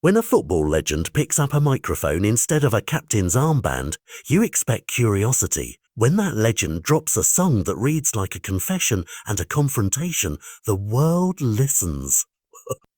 When a football legend picks up a microphone instead of a captain's armband, you expect curiosity. When that legend drops a song that reads like a confession and a confrontation, the world listens.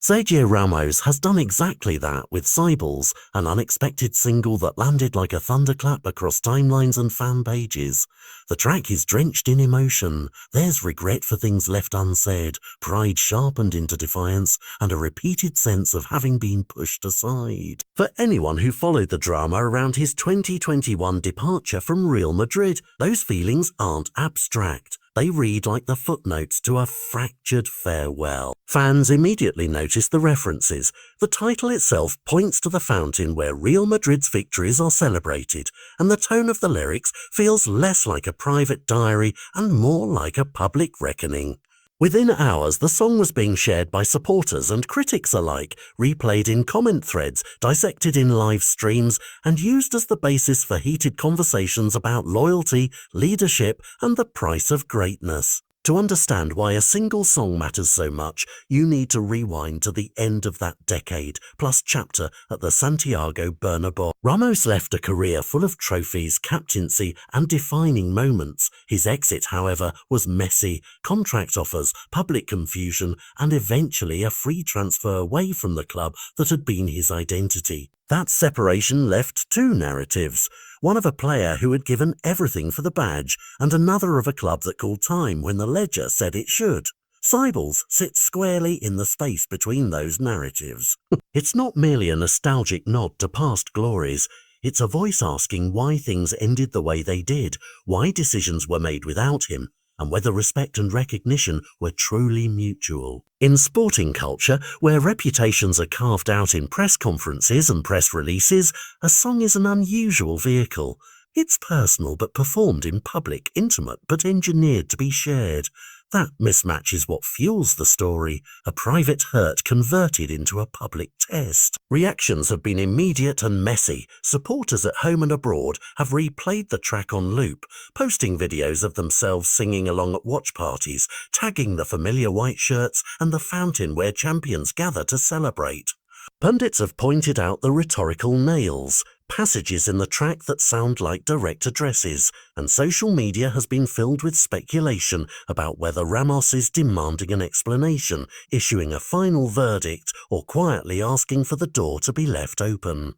Sergio Ramos has done exactly that with Cyballs, an unexpected single that landed like a thunderclap across timelines and fan pages. The track is drenched in emotion. There's regret for things left unsaid, pride sharpened into defiance, and a repeated sense of having been pushed aside. For anyone who followed the drama around his 2021 departure from Real Madrid, those feelings aren't abstract. They read like the footnotes to a fractured farewell. Fans immediately notice the references. The title itself points to the fountain where Real Madrid's victories are celebrated, and the tone of the lyrics feels less like a private diary and more like a public reckoning. Within hours, the song was being shared by supporters and critics alike, replayed in comment threads, dissected in live streams, and used as the basis for heated conversations about loyalty, leadership, and the price of greatness. To understand why a single song matters so much, you need to rewind to the end of that decade, plus chapter at the Santiago Bernabéu. Ramos left a career full of trophies, captaincy, and defining moments. His exit, however, was messy: contract offers, public confusion, and eventually a free transfer away from the club that had been his identity. That separation left two narratives. One of a player who had given everything for the badge, and another of a club that called time when the ledger said it should. Cyballs sits squarely in the space between those narratives. It's not merely a nostalgic nod to past glories. It's a voice asking why things ended the way they did, why decisions were made without him, and whether respect and recognition were truly mutual. In sporting culture, where reputations are carved out in press conferences and press releases, a song is an unusual vehicle. It's personal but performed in public, intimate but engineered to be shared. That mismatch is what fuels the story, a private hurt converted into a public test. Reactions have been immediate and messy. Supporters at home and abroad have replayed the track on loop, posting videos of themselves singing along at watch parties, tagging the familiar white shirts and the fountain where champions gather to celebrate. Pundits have pointed out the rhetorical nails, passages in the track that sound like direct addresses, and social media has been filled with speculation about whether Ramos is demanding an explanation, issuing a final verdict, or quietly asking for the door to be left open.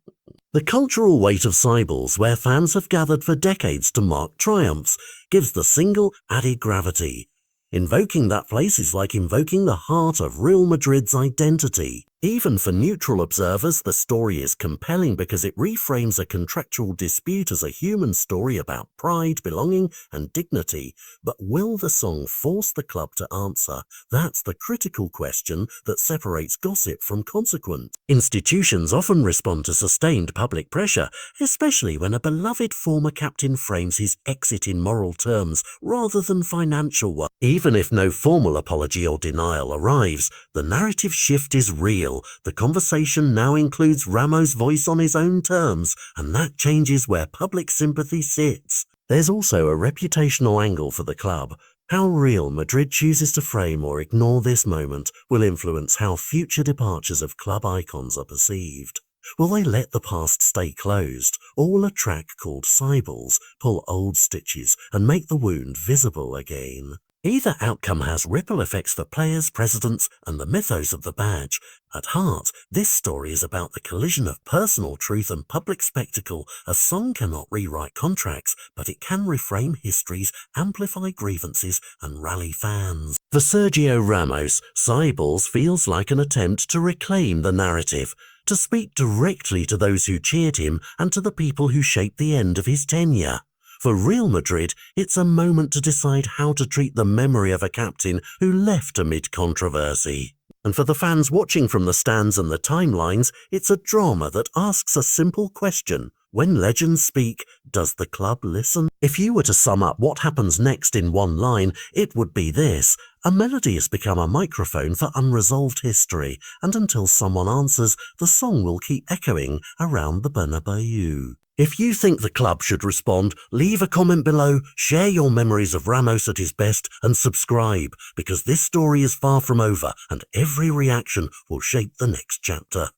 The cultural weight of Cyballs, where fans have gathered for decades to mark triumphs, gives the single added gravity. Invoking that place is like invoking the heart of Real Madrid's identity. Even for neutral observers, the story is compelling because it reframes a contractual dispute as a human story about pride, belonging, and dignity. But will the song force the club to answer? That's the critical question that separates gossip from consequence. Institutions often respond to sustained public pressure, especially when a beloved former captain frames his exit in moral terms rather than financial ones. Even if no formal apology or denial arrives, the narrative shift is real. The conversation now includes Ramos' voice on his own terms, and that changes where public sympathy sits. There's also a reputational angle for the club. How Real Madrid chooses to frame or ignore this moment will influence how future departures of club icons are perceived. Will they let the past stay closed, or will a track called Cyballs pull old stitches and make the wound visible again? Either outcome has ripple effects for players, presidents, and the mythos of the badge. At heart, this story is about the collision of personal truth and public spectacle. A song cannot rewrite contracts, but it can reframe histories, amplify grievances, and rally fans. For Sergio Ramos, Cyballs feels like an attempt to reclaim the narrative, to speak directly to those who cheered him and to the people who shaped the end of his tenure. For Real Madrid, it's a moment to decide how to treat the memory of a captain who left amid controversy. And for the fans watching from the stands and the timelines, it's a drama that asks a simple question. When legends speak, does the club listen? If you were to sum up what happens next in one line, it would be this: a melody has become a microphone for unresolved history, and until someone answers, the song will keep echoing around the Bernabéu. If you think the club should respond, leave a comment below, share your memories of Ramos at his best, and subscribe, because this story is far from over and every reaction will shape the next chapter.